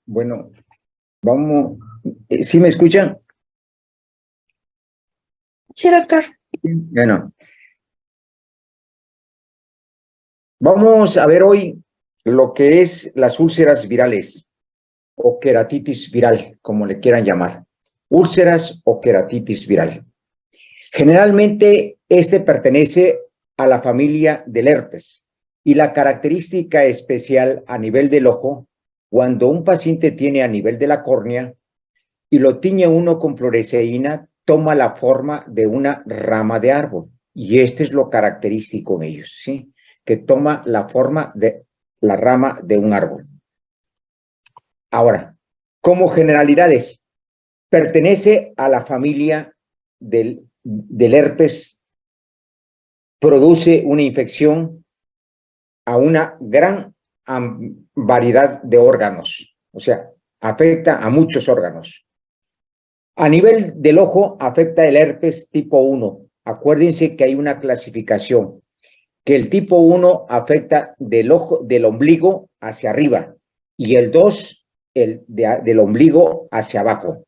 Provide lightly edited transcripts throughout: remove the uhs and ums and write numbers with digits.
Bueno, vamos. ¿Sí me escuchan? Sí, doctor. Bueno, vamos a ver hoy lo que es las úlceras virales o queratitis viral, como le quieran llamar. Úlceras o queratitis viral. Generalmente, este pertenece a la familia del herpes y la característica especial a nivel del ojo, cuando un paciente tiene a nivel de la córnea y lo tiñe uno con fluoresceína, toma la forma de una rama de árbol. Y este es lo característico en ellos, ¿sí? Que toma la forma de la rama de un árbol. Ahora, como generalidades, pertenece a la familia del herpes, produce una infección a una gran variedad de órganos, o sea, afecta a muchos órganos. A nivel del ojo, afecta el herpes tipo 1. Acuérdense que hay una clasificación, que el tipo 1 afecta del ojo, del ombligo hacia arriba, y el 2, del ombligo hacia abajo.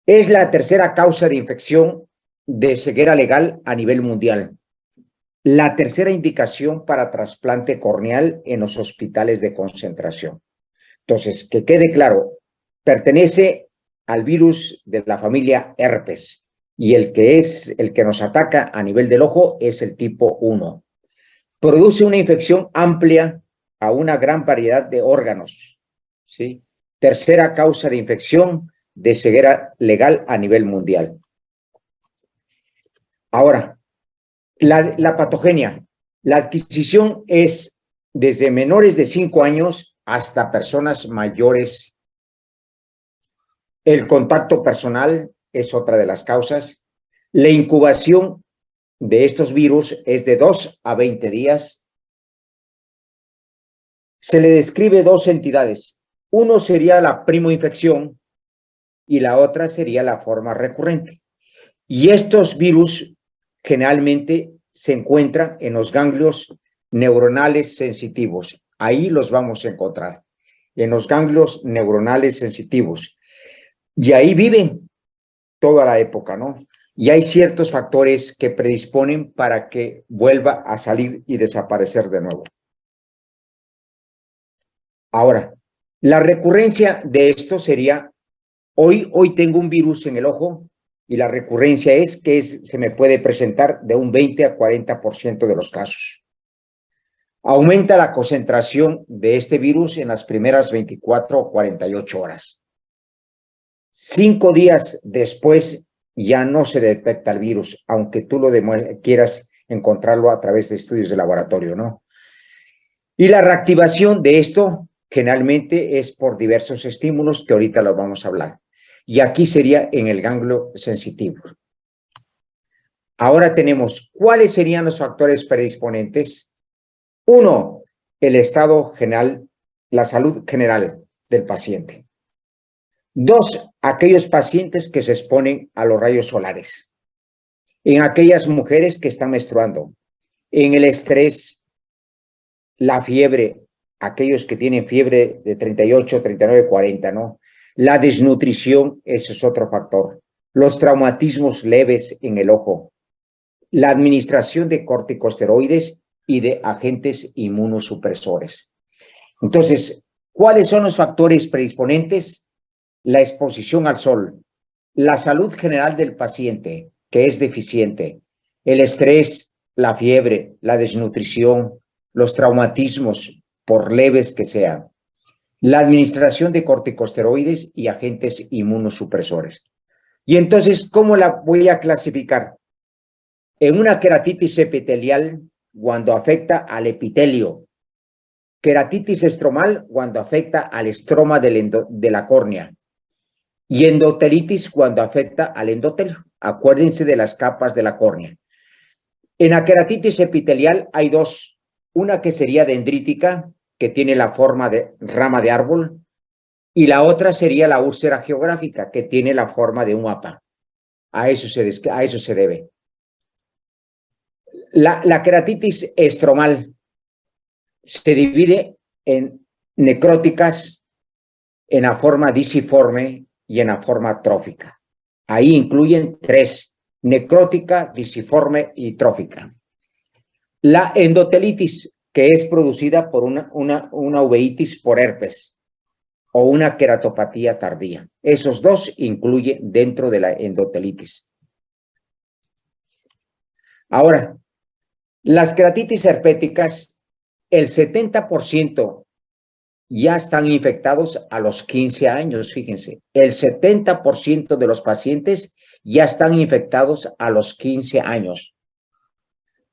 Es la tercera causa de infección de ceguera legal a nivel mundial. La tercera indicación para trasplante corneal en los hospitales de concentración. Entonces, que quede claro, pertenece al virus de la familia herpes y el que nos ataca a nivel del ojo es el tipo 1. Produce una infección amplia a una gran variedad de órganos, ¿sí? Tercera causa de infección de ceguera legal a nivel mundial. Ahora, la patogenia. La adquisición es desde menores de 5 años hasta personas mayores. El contacto personal es otra de las causas. La incubación de estos virus es de 2 a 20 días. Se le describe dos entidades. Uno sería la primoinfección y la otra sería la forma recurrente. Y estos virus generalmente se encuentran en los ganglios neuronales sensitivos. Ahí los vamos a encontrar, en los ganglios neuronales sensitivos. Y ahí viven toda la época, ¿no? Y hay ciertos factores que predisponen para que vuelva a salir y desaparecer de nuevo. Ahora, la recurrencia de esto sería, hoy tengo un virus en el ojo y la recurrencia es que se me puede presentar de un 20 a 40% de los casos. Aumenta la concentración de este virus en las primeras 24 o 48 horas. 5 días después ya no se detecta el virus, aunque tú quieras encontrarlo a través de estudios de laboratorio, ¿no? Y la reactivación de esto generalmente es por diversos estímulos que ahorita lo vamos a hablar. Y aquí sería en el ganglio sensitivo. Ahora tenemos, ¿cuáles serían los factores predisponentes? Uno, el estado general, la salud general del paciente. Dos, aquellos pacientes que se exponen a los rayos solares. En aquellas mujeres que están menstruando. En el estrés, la fiebre, aquellos que tienen fiebre de 38, 39, 40, ¿no? La desnutrición, ese es otro factor. Los traumatismos leves en el ojo. La administración de corticosteroides y de agentes inmunosupresores. Entonces, ¿cuáles son los factores predisponentes? La exposición al sol, la salud general del paciente, que es deficiente, el estrés, la fiebre, la desnutrición, los traumatismos, por leves que sean, la administración de corticosteroides y agentes inmunosupresores. Y entonces, ¿cómo la voy a clasificar? En una queratitis epitelial, cuando afecta al epitelio, queratitis estromal, cuando afecta al estroma de la córnea, y endotelitis cuando afecta al endotelio. Acuérdense de las capas de la córnea. En la queratitis epitelial hay dos, una que sería dendrítica, que tiene la forma de rama de árbol, y la otra sería la úlcera geográfica, que tiene la forma de un mapa. A eso se debe. La queratitis estromal se divide en necróticas, en la forma disiforme y en la forma trófica. Ahí incluyen tres: necrótica, disiforme y trófica. La endotelitis, que es producida por una uveitis por herpes o una queratopatía tardía. Esos dos incluyen dentro de la endotelitis. Ahora, las queratitis herpéticas, el 70% ya están infectados a los 15 años, fíjense. El 70% de los pacientes ya están infectados a los 15 años.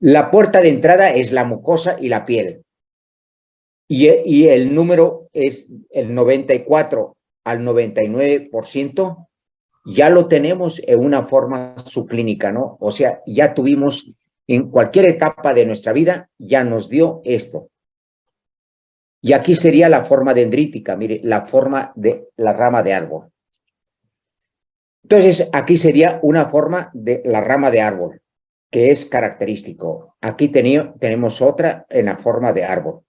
La puerta de entrada es la mucosa y la piel. Y el número es el 94 al 99%, ya lo tenemos en una forma subclínica, ¿no? O sea, ya tuvimos en cualquier etapa de nuestra vida, ya nos dio esto. Y aquí sería la forma dendrítica, mire, la forma de la rama de árbol. Entonces, aquí sería una forma de la rama de árbol, que es característico. Aquí tenemos otra en la forma de árbol.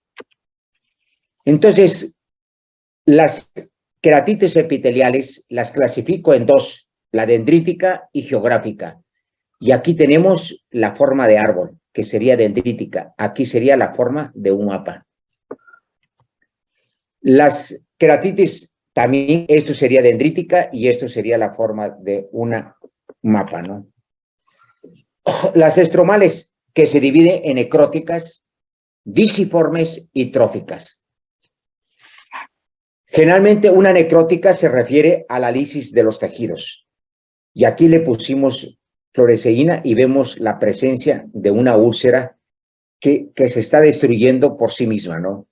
Entonces, las queratitis epiteliales las clasifico en dos: la dendrítica y geográfica. Y aquí tenemos la forma de árbol, que sería dendrítica. Aquí sería la forma de un mapa. Las queratitis también, esto sería dendrítica y esto sería la forma de un mapa, ¿no? Las estromales, que se dividen en necróticas, disiformes y tróficas. Generalmente una necrótica se refiere a la lisis de los tejidos. Y aquí le pusimos fluoresceína y vemos la presencia de una úlcera que se está destruyendo por sí misma, ¿no?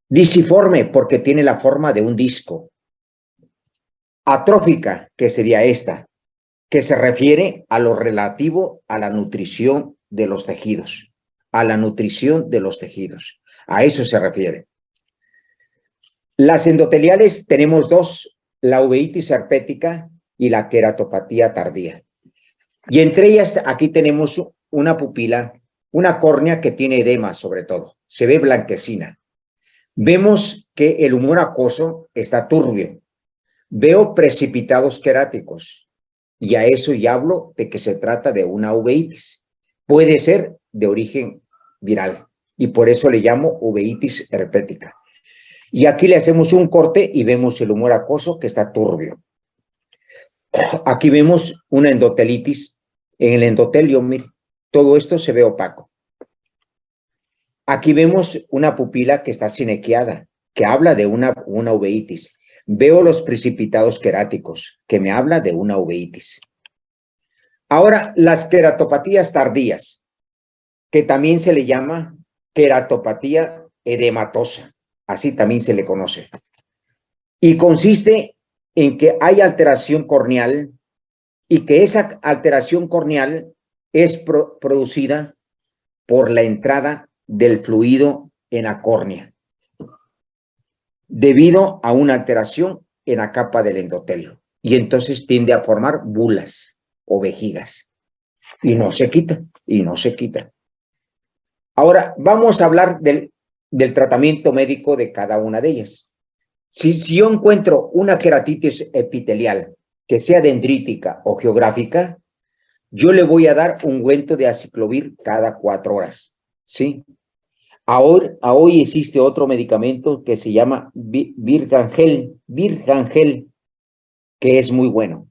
Disiforme, porque tiene la forma de un disco. Atrófica, que sería esta, que se refiere a lo relativo a la nutrición de los tejidos. A la nutrición de los tejidos. A eso se refiere. Las endoteliales tenemos dos: la uveitis herpética y la queratopatía tardía. Y entre ellas aquí tenemos una pupila, una córnea que tiene edema sobre todo, se ve blanquecina. Vemos que el humor acuoso está turbio. Veo precipitados queráticos y a eso ya hablo de que se trata de una uveitis. Puede ser de origen viral y por eso le llamo uveitis herpética. Y aquí le hacemos un corte y vemos el humor acuoso que está turbio. Aquí vemos una endotelitis en el endotelio, mire, todo esto se ve opaco. Aquí vemos una pupila que está sinequiada, que habla de una uveitis. Veo los precipitados queráticos, que me habla de una uveitis. Ahora, las queratopatías tardías, que también se le llama queratopatía edematosa, así también se le conoce. Y consiste en que hay alteración corneal y que esa alteración corneal es producida por la entrada del fluido en la córnea, debido a una alteración en la capa del endotelio. Y entonces tiende a formar bulas o vejigas. Y no se quita, y no se quita. Ahora, vamos a hablar del tratamiento médico de cada una de ellas. Si yo encuentro una queratitis epitelial que sea dendrítica o geográfica, yo le voy a dar ungüento de aciclovir cada 4 horas, ¿sí? Hoy existe otro medicamento que se llama Virgangel, que es muy bueno.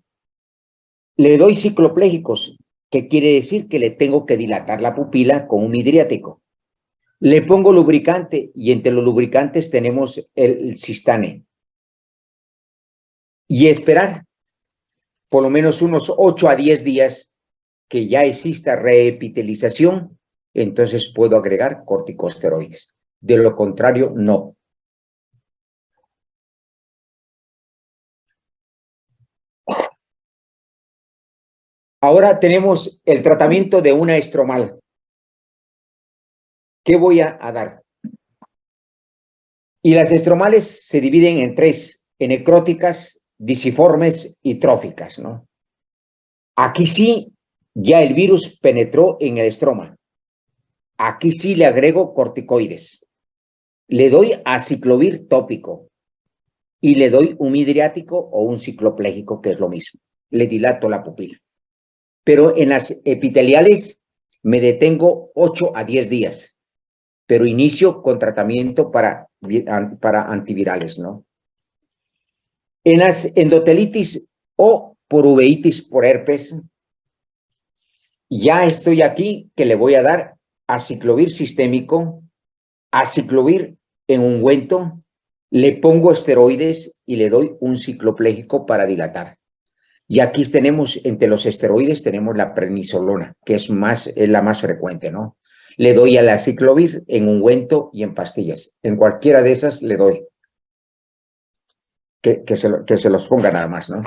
Le doy cicloplégicos, que quiere decir que le tengo que dilatar la pupila con un midriático. Le pongo lubricante y entre los lubricantes tenemos el Cistane. Y esperar por lo menos unos 8 a 10 días que ya exista reepitelización, entonces puedo agregar corticosteroides. De lo contrario, no. Ahora tenemos el tratamiento de una estromal. ¿Qué voy a dar? Y las estromales se dividen en 3, en necróticas, disiformes y tróficas, ¿no? Aquí sí, ya el virus penetró en el estroma. Aquí sí le agrego corticoides. Le doy aciclovir tópico. y le doy un midriático o un cicloplégico, que es lo mismo. Le dilato la pupila. Pero en las epiteliales me detengo 8 a 10 días, pero inicio con tratamiento para antivirales, ¿no? En las endotelitis o por uveitis por herpes, ya estoy aquí que le voy a dar aciclovir sistémico, aciclovir en ungüento, le pongo esteroides y le doy un cicloplégico para dilatar. Y aquí tenemos, entre los esteroides, tenemos la prednisolona, que es la más frecuente, ¿no? Le doy al aciclovir en ungüento y en pastillas. En cualquiera de esas le doy. Que se los ponga nada más, ¿no?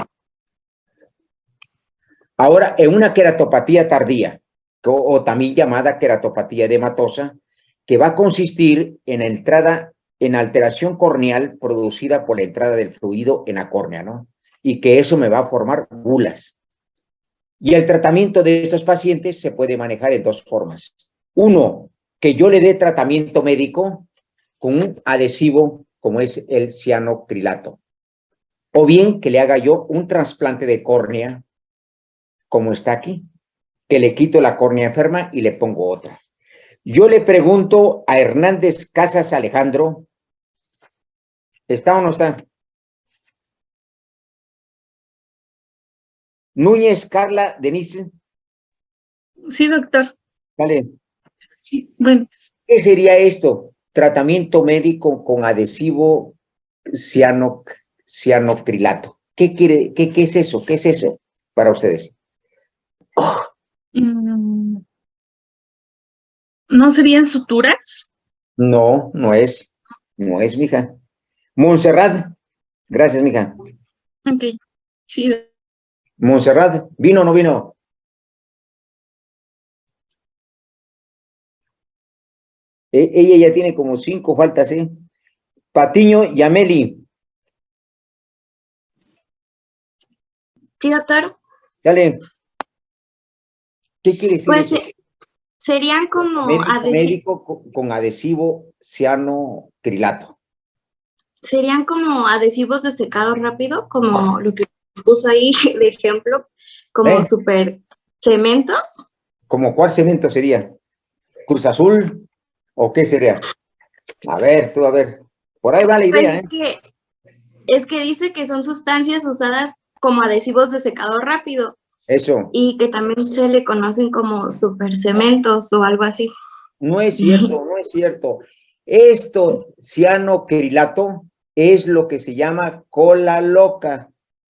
Ahora, en una queratopatía tardía, o también llamada queratopatía edematosa, que va a consistir en alteración corneal producida por la entrada del fluido en la córnea, ¿no? Y que eso me va a formar bulas. Y el tratamiento de estos pacientes se puede manejar en dos formas. Uno, que yo le dé tratamiento médico con un adhesivo como es el cianocrilato. O bien que le haga yo un trasplante de córnea, como está aquí, que le quito la córnea enferma y le pongo otra. Yo le pregunto a Hernández Casas Alejandro, ¿está o no está? Núñez Carla Denise. Sí, doctor. Vale. Sí, bueno. ¿Qué sería esto? Tratamiento médico con adhesivo cianocrilato. ¿Qué es eso? ¿Qué es eso para ustedes? ¿No serían suturas? No, no es, mija. Montserrat, gracias, mija. Ok, sí. Montserrat, ¿vino o no vino? Ella ya tiene como 5 faltas, ¿eh? Patiño y Ameli. Sí, doctor. Dale. ¿Qué quiere decir Pues eso? serían como Médico con adhesivo cianocrilato. serían como adhesivos de secado rápido, como lo que puso ahí de ejemplo, como super cementos. ¿Como cuál cemento sería? ¿Cruz Azul? ¿O qué sería? A ver, tú, a ver. Por ahí va la idea, Pues es que dice que son sustancias usadas como adhesivos de secado rápido. Eso. Y que también se le conocen como supercementos o algo así. No es cierto, no es cierto. Esto, cianocrilato, es lo que se llama cola loca.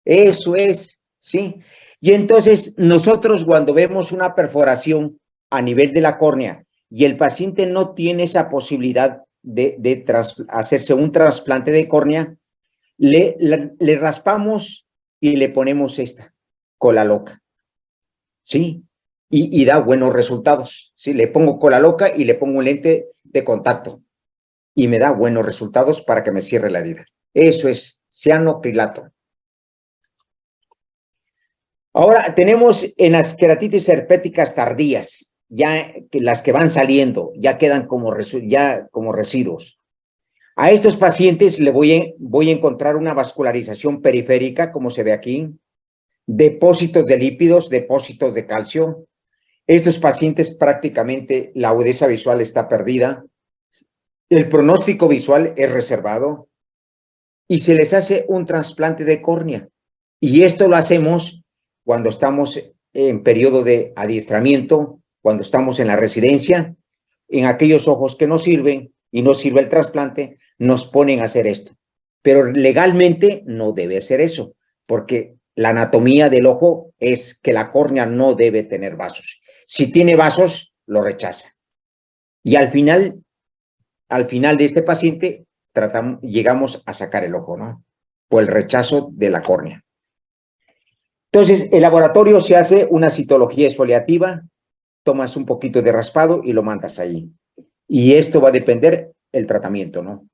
Eso es, ¿sí? Y entonces nosotros cuando vemos una perforación a nivel de la córnea y el paciente no tiene esa posibilidad de hacerse un trasplante de córnea, le raspamos y le ponemos esta cola loca, ¿sí? Y da buenos resultados, ¿sí? Le pongo cola loca y le pongo un lente de contacto y me da buenos resultados para que me cierre la herida. Eso es cianocrilato. Ahora tenemos en las queratitis herpéticas tardías, ya las que van saliendo, ya quedan como residuos. A estos pacientes voy a encontrar una vascularización periférica, como se ve aquí, depósitos de lípidos, depósitos de calcio. Estos pacientes prácticamente la agudeza visual está perdida, el pronóstico visual es reservado y se les hace un trasplante de córnea. Y esto lo hacemos cuando estamos en periodo de adiestramiento, cuando estamos en la residencia, en aquellos ojos que no sirven y no sirve el trasplante, nos ponen a hacer esto. Pero legalmente no debe ser eso, porque la anatomía del ojo es que la córnea no debe tener vasos. Si tiene vasos, lo rechaza. Y al final de este paciente, llegamos a sacar el ojo, ¿no? Por el rechazo de la córnea. Entonces, el laboratorio se hace una citología exfoliativa, tomas un poquito de raspado y lo mandas ahí. Y esto va a depender del tratamiento, ¿no?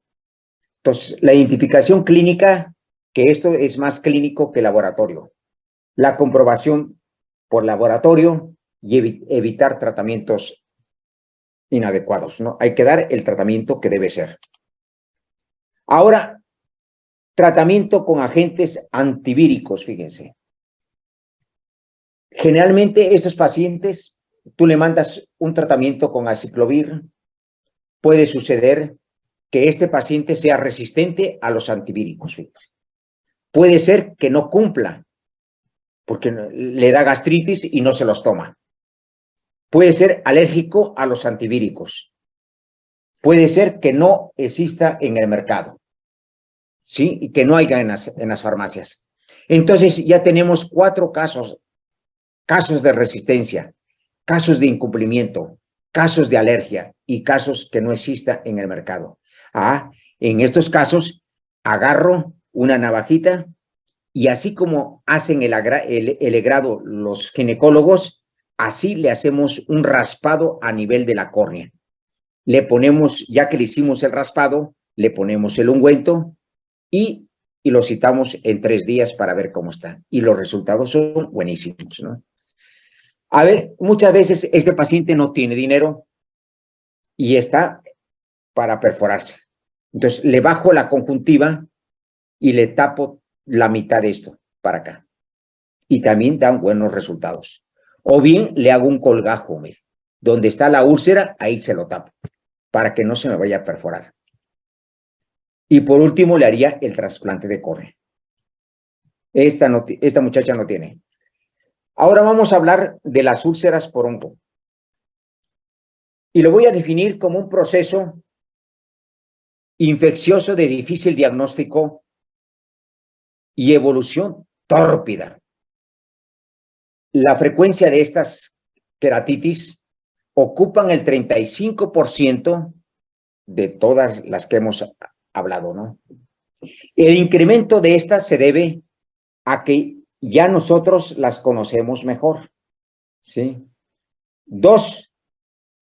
Entonces, la identificación clínica, que esto es más clínico que laboratorio. La comprobación por laboratorio y evitar tratamientos inadecuados, ¿no? Hay que dar el tratamiento que debe ser. Ahora, Tratamiento con agentes antivíricos, fíjense. Generalmente estos pacientes, tú le mandas un tratamiento con aciclovir, puede suceder que este paciente sea resistente a los antivíricos, fíjense. Puede ser que no cumpla, porque le da gastritis y no se los toma. Puede ser alérgico a los antivíricos. Puede ser que no exista en el mercado, ¿sí? Y que no haya en las farmacias. Entonces ya tenemos 4 casos de resistencia, casos de incumplimiento, casos de alergia y casos que no exista en el mercado. En estos casos, agarro una navajita y así como hacen el legrado los ginecólogos, así le hacemos un raspado a nivel de la córnea. Le ponemos, ya que le hicimos el raspado, le ponemos el ungüento y lo citamos en 3 días para ver cómo está. Y los resultados son buenísimos, ¿no? A ver, muchas veces este paciente no tiene dinero y está para perforarse. Entonces, le bajo la conjuntiva y le tapo la mitad de esto para acá. Y también dan buenos resultados. O bien le hago un colgajo, mire. Donde está la úlcera, ahí se lo tapo, para que no se me vaya a perforar. Y por último, le haría el trasplante de córnea. Esta muchacha no tiene. Ahora vamos a hablar de las úlceras por hongo. Y lo voy a definir como un proceso infeccioso de difícil diagnóstico y evolución tórpida. La frecuencia de estas queratitis ocupan el 35% de todas las que hemos hablado, ¿no? El incremento de estas se debe a que ya nosotros las conocemos mejor, ¿sí? 2,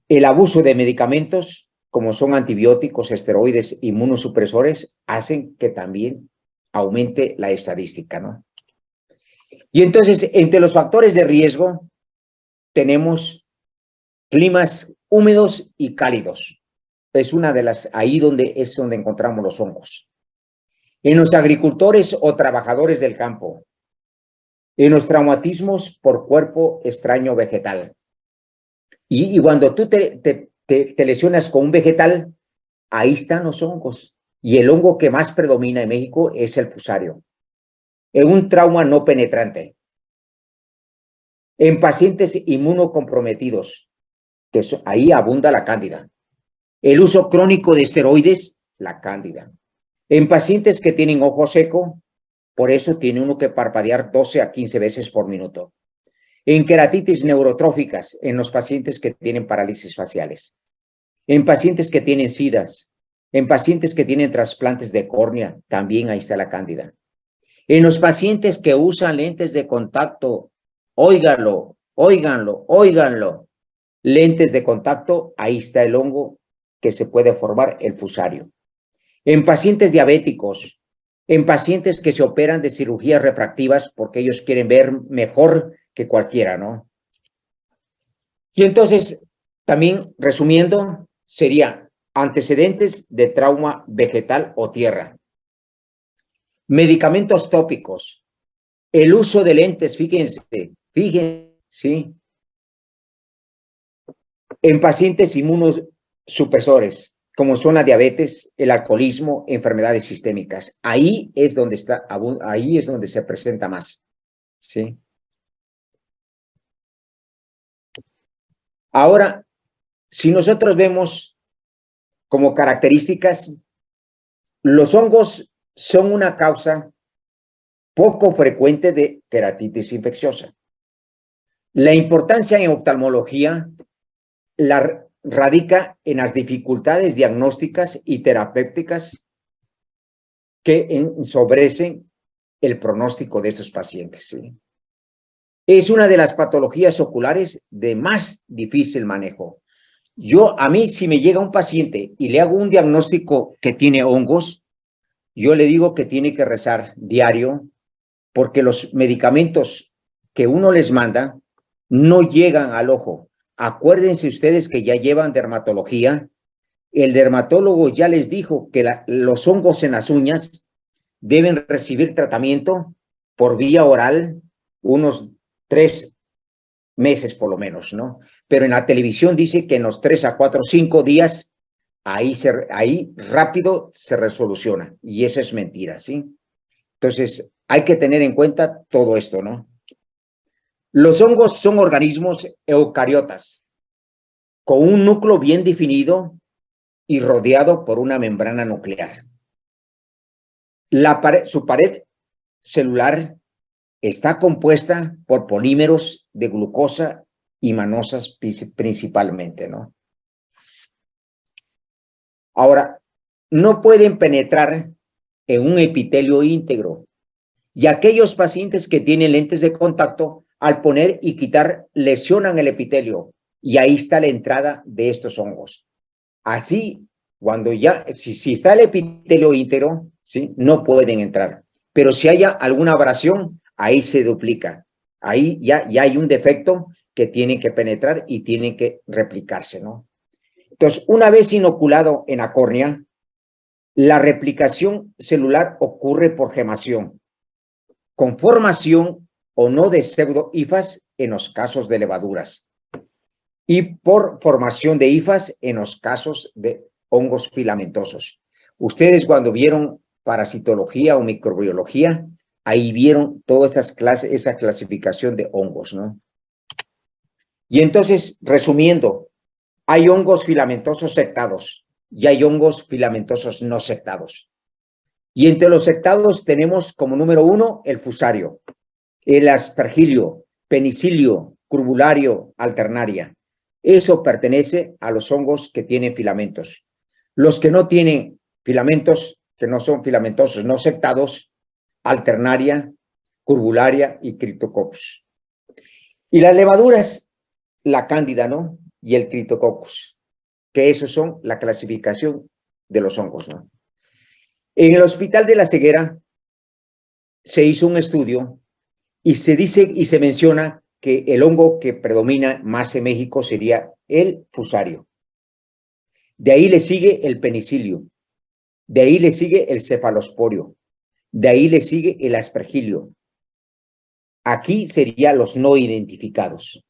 el abuso de medicamentos, como son antibióticos, esteroides, inmunosupresores, hacen que también aumente la estadística, ¿no? Y entonces, entre los factores de riesgo, tenemos climas húmedos y cálidos. Es una de las, ahí donde encontramos los hongos. En los agricultores o trabajadores del campo. En los traumatismos por cuerpo extraño vegetal. Y cuando tú te lesionas con un vegetal, ahí están los hongos. Y el hongo que más predomina en México es el fusario. En un trauma no penetrante. En pacientes inmunocomprometidos, que ahí abunda la cándida. El uso crónico de esteroides, la cándida. En pacientes que tienen ojo seco, por eso tiene uno que parpadear 12 a 15 veces por minuto. En queratitis neurotróficas, en los pacientes que tienen parálisis faciales. En pacientes que tienen SIDAs. En pacientes que tienen trasplantes de córnea, también ahí está la cándida. En los pacientes que usan lentes de contacto, óiganlo, óiganlo, óiganlo. Lentes de contacto, ahí está el hongo que se puede formar, el fusario. En pacientes diabéticos, en pacientes que se operan de cirugías refractivas porque ellos quieren ver mejor que cualquiera, ¿no? Y entonces, también resumiendo, sería antecedentes de trauma vegetal o tierra. Medicamentos tópicos. El uso de lentes, fíjense, ¿sí? En pacientes inmunosupresores, como son la diabetes, el alcoholismo, enfermedades sistémicas. Ahí es donde se presenta más, ¿sí? Ahora, si nosotros vemos como características, los hongos son una causa poco frecuente de queratitis infecciosa. La importancia en oftalmología radica en las dificultades diagnósticas y terapéuticas que ensobrecen el pronóstico de estos pacientes, ¿sí? Es una de las patologías oculares de más difícil manejo. A mí, si me llega un paciente y le hago un diagnóstico que tiene hongos, yo le digo que tiene que rezar diario, porque los medicamentos que uno les manda no llegan al ojo. Acuérdense ustedes que ya llevan dermatología. El dermatólogo ya les dijo que los hongos en las uñas deben recibir tratamiento por vía oral unos 3 meses por lo menos, ¿no? Pero en la televisión dice que en los 3 a 4, 5 días, ahí rápido se resoluciona. Y eso es mentira, ¿sí? Entonces, hay que tener en cuenta todo esto, ¿no? Los hongos son organismos eucariotas, con un núcleo bien definido y rodeado por una membrana nuclear. Su pared celular está compuesta por polímeros de glucosa y mannosas principalmente, ¿no? Ahora, no pueden penetrar en un epitelio íntegro, y aquellos pacientes que tienen lentes de contacto, al poner y quitar, lesionan el epitelio, y ahí está la entrada de estos hongos. Así, cuando si está el epitelio íntegro, ¿sí?, no pueden entrar. Pero si hay alguna abrasión, ahí se duplica. Ahí ya hay un defecto que tiene que penetrar y tiene que replicarse, ¿no? Entonces, una vez inoculado en la córnea, la replicación celular ocurre por gemación, con formación o no de pseudohifas en los casos de levaduras, y por formación de hifas en los casos de hongos filamentosos. Ustedes cuando vieron parasitología o microbiología, ahí vieron toda esa clasificación de hongos, ¿no? Y entonces, resumiendo, hay hongos filamentosos sectados y hay hongos filamentosos no sectados. Y entre los sectados tenemos como número 1 el fusario, el aspergilio, penicilio, curbulario, alternaria. Eso pertenece a los hongos que tienen filamentos. Los que no tienen filamentos, que no son filamentosos, no sectados, alternaria, curbularia y Cryptococcus. Y las levaduras, la cándida, ¿no?, y el Cryptococcus, que esos son la clasificación de los hongos, ¿no? En el Hospital de la Ceguera se hizo un estudio y se dice y se menciona que el hongo que predomina más en México sería el fusario. De ahí le sigue el penicilio, de ahí le sigue el cefalosporio, de ahí le sigue el aspergilio. Aquí serían los no identificados.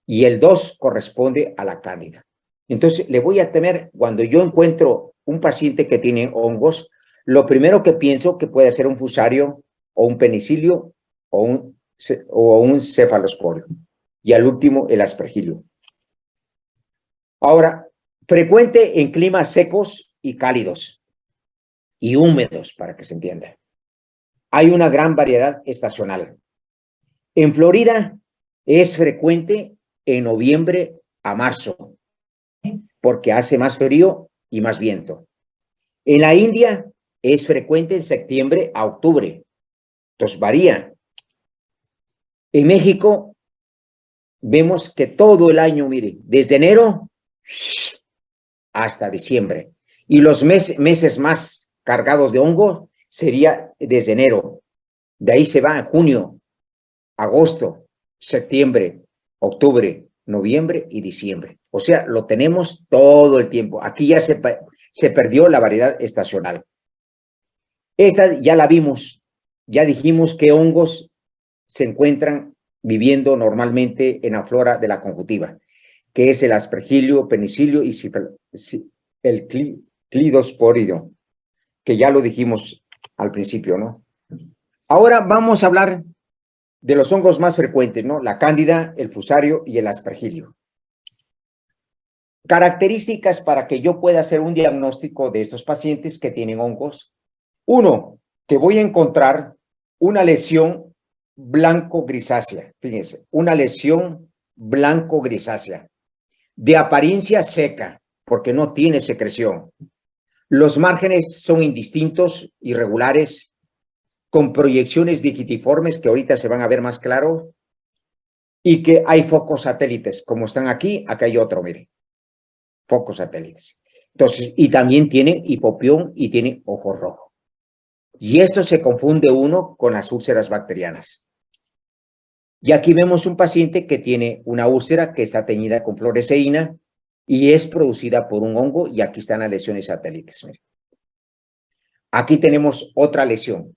Y el 2 corresponde a la cándida. Entonces, le voy a temer, cuando yo encuentro un paciente que tiene hongos, lo primero que pienso que puede ser un fusario o un penicilio o un cefalosporio. Y al último, el aspergilio. Ahora, frecuente en climas secos y cálidos y húmedos, para que se entienda. Hay una gran variedad estacional. En Florida es frecuente en noviembre a marzo, porque hace más frío y más viento. En la India es frecuente en septiembre a octubre, entonces varía. En México vemos que todo el año, mire, desde enero hasta diciembre. Y los meses más cargados de hongo sería desde enero. De ahí se va a junio, agosto, septiembre, octubre, noviembre y diciembre. O sea, lo tenemos todo el tiempo. Aquí ya se perdió la variedad estacional. Esta ya la vimos. Ya dijimos que hongos se encuentran viviendo normalmente en la flora de la conjuntiva, que es el aspergilio, penicilio y el clidosporidio, que ya lo dijimos al principio, ¿no? Ahora vamos a hablar de los hongos más frecuentes, ¿no? La cándida, el fusario y el aspergilio. Características para que yo pueda hacer un diagnóstico de estos pacientes que tienen hongos. 1, que voy a encontrar una lesión blanco-grisácea. Fíjense, una lesión blanco-grisácea, de apariencia seca, porque no tiene secreción. Los márgenes son indistintos, irregulares, con proyecciones digitiformes que ahorita se van a ver más claro, y que hay focos satélites, como están aquí, acá hay otro, mire, focos satélites. Entonces, y también tiene hipopión y tiene ojo rojo. Y esto se confunde uno con las úlceras bacterianas. Y aquí vemos un paciente que tiene una úlcera que está teñida con fluoresceína y es producida por un hongo, y aquí están las lesiones satélites. Mire. Aquí tenemos otra lesión.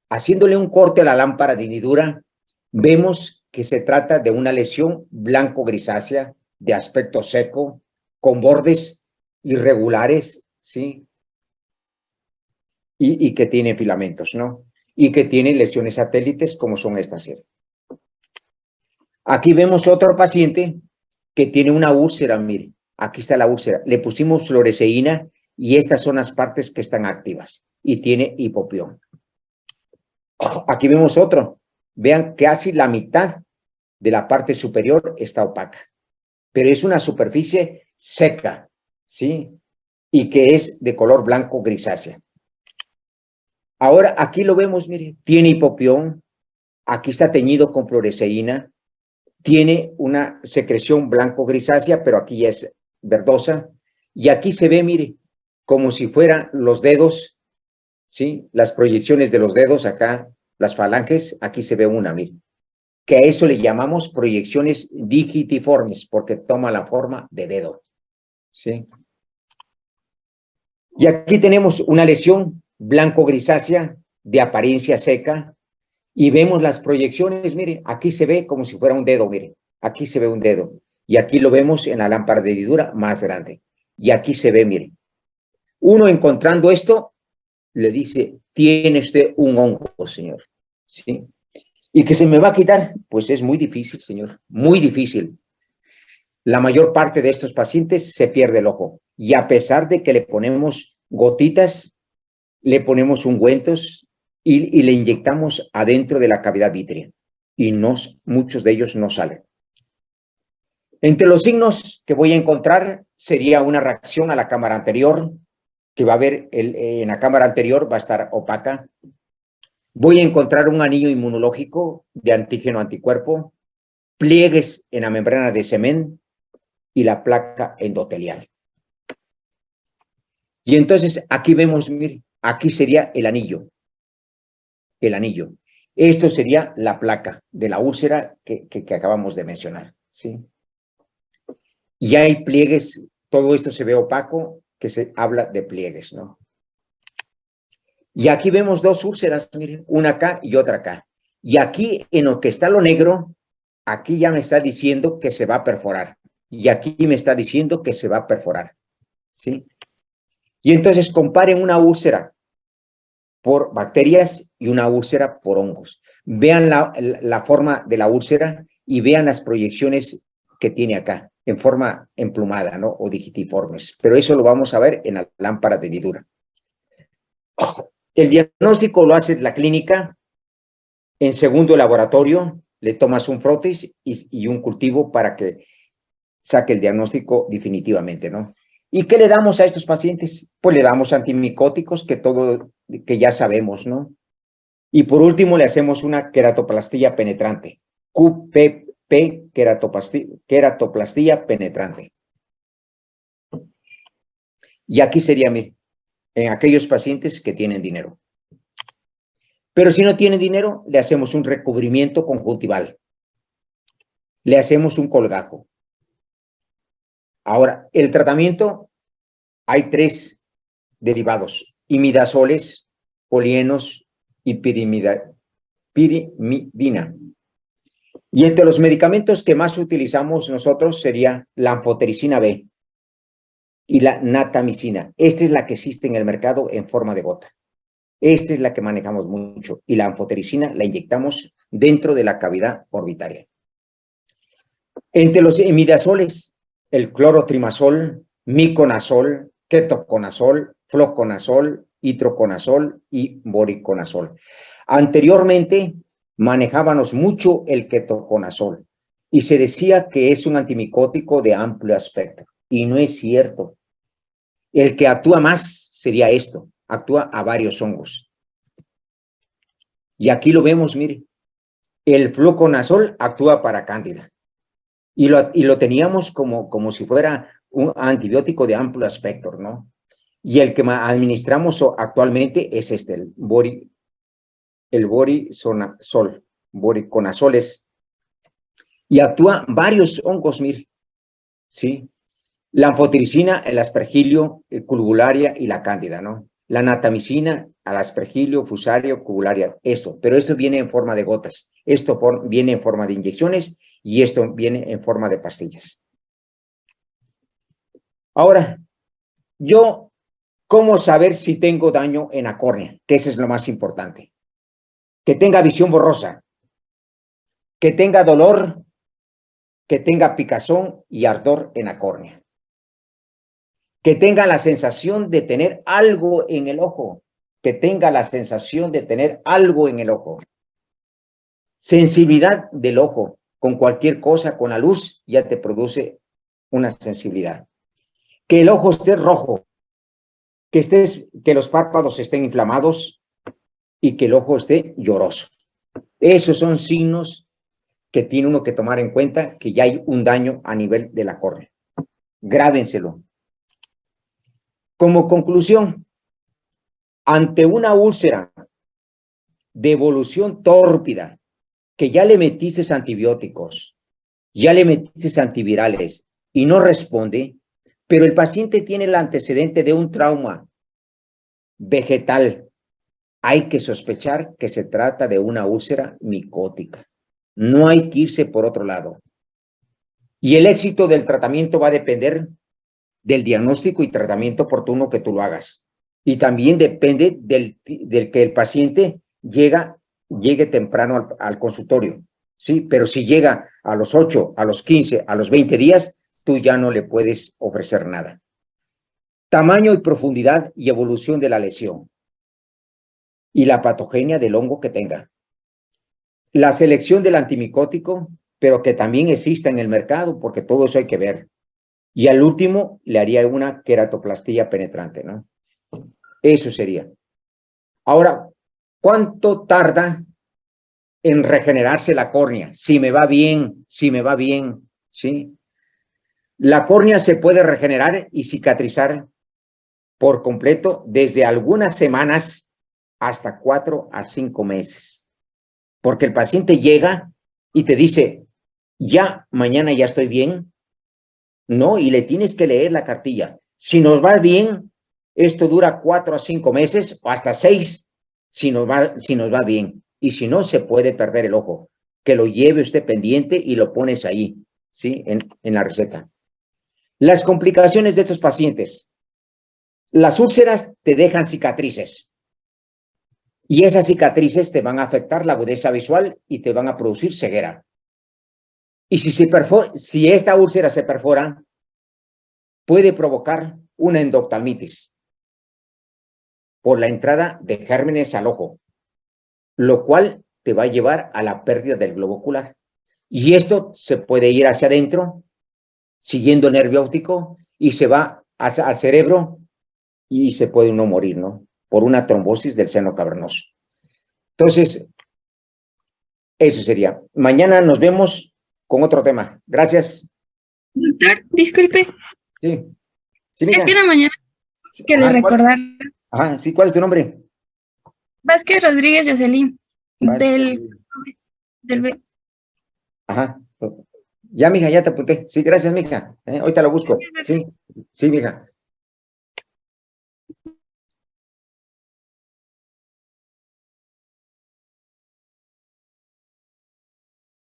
Haciéndole un corte a la lámpara de hendidura, vemos que se trata de una lesión blanco-grisácea, de aspecto seco, con bordes irregulares, ¿sí? Y que tiene filamentos, ¿no? Y que tiene lesiones satélites, como son estas. Aquí vemos otro paciente que tiene una úlcera, mire, aquí está la úlcera. Le pusimos fluoresceína y estas son las partes que están activas y tiene hipopión. Aquí vemos otro. Vean que casi la mitad de la parte superior está opaca, pero es una superficie seca, ¿sí? Y que es de color blanco grisácea. Ahora aquí lo vemos, mire, tiene hipopión, aquí está teñido con fluoresceína, tiene una secreción blanco grisácea, pero aquí ya es verdosa, y aquí se ve, mire, como si fueran los dedos, ¿sí? Las proyecciones de los dedos acá, las falanges, aquí se ve una, mire, que a eso le llamamos proyecciones digitiformes, porque toma la forma de dedo, ¿sí? Y aquí tenemos una lesión blanco-grisácea de apariencia seca, y vemos las proyecciones, mire, aquí se ve como si fuera un dedo, mire, aquí se ve un dedo, y aquí lo vemos en la lámpara de hendidura más grande, y aquí se ve, mire. Uno encontrando esto, le dice, tiene usted un hongo, señor, ¿sí? ¿Y que se me va a quitar? Pues es muy difícil, señor, muy difícil. La mayor parte de estos pacientes se pierde el ojo, y a pesar de que le ponemos gotitas, le ponemos ungüentos y le inyectamos adentro de la cavidad vítrea, y muchos de ellos no salen. Entre los signos que voy a encontrar sería una reacción a la cámara anterior, que va a haber, en la cámara anterior va a estar opaca. Voy a encontrar un anillo inmunológico de antígeno-anticuerpo, pliegues en la membrana de semen y la placa endotelial. Y entonces aquí vemos, mire, aquí sería el anillo. El anillo. Esto sería la placa de la úlcera que acabamos de mencionar, ¿sí? Y hay pliegues, todo esto se ve opaco, que se habla de pliegues, ¿no? Y aquí vemos dos úlceras, miren, una acá y otra acá. Y aquí, en lo que está lo negro, aquí ya me está diciendo que se va a perforar. Y aquí me está diciendo que se va a perforar, ¿sí? Y entonces comparen una úlcera por bacterias y una úlcera por hongos. Vean la forma de la úlcera y vean las proyecciones que tiene acá, en forma emplumada, ¿no? O digitiformes. Pero eso lo vamos a ver en la lámpara de hendidura. El diagnóstico lo hace la clínica. En segundo laboratorio, le tomas un frotis y un cultivo para que saque el diagnóstico definitivamente, ¿no? ¿Y qué le damos a estos pacientes? Pues le damos antimicóticos, que ya sabemos, ¿no? Y por último le hacemos una queratoplastía penetrante, QPP, queratoplastía penetrante. Y aquí sería, en aquellos pacientes que tienen dinero. Pero si no tienen dinero, le hacemos un recubrimiento conjuntival. Le hacemos un colgajo. Ahora, el tratamiento, hay 3 derivados: imidazoles, polienos y pirimidina. Y entre los medicamentos que más utilizamos nosotros sería la anfotericina B y la natamicina. Esta es la que existe en el mercado en forma de gota. Esta es la que manejamos mucho. Y la anfotericina la inyectamos dentro de la cavidad orbitaria. Entre los imidazoles, el clorotrimazol, miconazol, ketoconazol, fluconazol, itroconazol y voriconazol. Anteriormente manejábamos mucho el ketoconazol y se decía que es un antimicótico de amplio espectro, y no es cierto. El que actúa más sería esto, actúa a varios hongos. Y aquí lo vemos, mire, el fluconazol actúa para cándida. Y lo teníamos como si fuera un antibiótico de amplio espectro, ¿no? Y el que administramos actualmente es el voriconazol, y actúa varios hongos, mire, ¿sí? La anfotericina, el aspergilio, el culbularia y la cándida, ¿no? La natamicina al aspergilio, fusario, cubularia, esto, pero esto viene en forma de gotas, esto viene en forma de inyecciones y esto viene en forma de pastillas. Ahora, ¿cómo saber si tengo daño en la córnea? Que eso es lo más importante. Que tenga visión borrosa, que tenga dolor, que tenga picazón y ardor en la córnea, que tenga la sensación de tener algo en el ojo, que tenga la sensación de tener algo en el ojo. Sensibilidad del ojo, con cualquier cosa, con la luz, ya te produce una sensibilidad. Que el ojo esté rojo, que los párpados estén inflamados y que el ojo esté lloroso. Esos son signos que tiene uno que tomar en cuenta que ya hay un daño a nivel de la córnea. Grábenselo. Como conclusión, ante una úlcera de evolución tórpida, que ya le metiste antibióticos, ya le metiste antivirales y no responde, pero el paciente tiene el antecedente de un trauma vegetal, hay que sospechar que se trata de una úlcera micótica. No hay que irse por otro lado. Y el éxito del tratamiento va a depender del diagnóstico y tratamiento oportuno que tú lo hagas. Y también depende del que el paciente llegue temprano al consultorio, ¿sí? Pero si llega a los 8, a los 15, a los 20 días, tú ya no le puedes ofrecer nada. Tamaño y profundidad y evolución de la lesión. Y la patogenia del hongo que tenga. La selección del antimicótico, pero que también exista en el mercado, porque todo eso hay que ver. Y al último, le haría una queratoplastía penetrante, ¿no? Eso sería. Ahora, ¿cuánto tarda en regenerarse la córnea? Si me va bien, ¿sí? La córnea se puede regenerar y cicatrizar por completo desde algunas semanas hasta 4 a 5 meses. Porque el paciente llega y te dice, ya, mañana ya estoy bien, ¿no? Y le tienes que leer la cartilla. Si nos va bien, esto dura 4 a 5 meses o hasta 6 si nos va bien. Y si no, se puede perder el ojo. Que lo lleve usted pendiente y lo pones ahí, ¿sí? En la receta. Las complicaciones de estos pacientes. Las úlceras te dejan cicatrices. Y esas cicatrices te van a afectar la agudeza visual y te van a producir ceguera. Y si esta úlcera se perfora, puede provocar una endoftalmitis por la entrada de gérmenes al ojo, lo cual te va a llevar a la pérdida del globo ocular. Y esto se puede ir hacia adentro, siguiendo el nervio óptico, y se va al cerebro y se puede uno morir, ¿no? Por una trombosis del seno cavernoso. Entonces, eso sería. Mañana nos vemos con otro tema. Gracias. Doctor, disculpe, Sí. Sí, mira. es que en la mañana que le recordar Ajá, sí, ¿cuál es tu nombre? Vázquez Rodríguez Jocelyn, del Ajá. Ya, mija, ya te apunté. Sí, gracias, mija. Ahorita lo busco. Sí, sí, mija.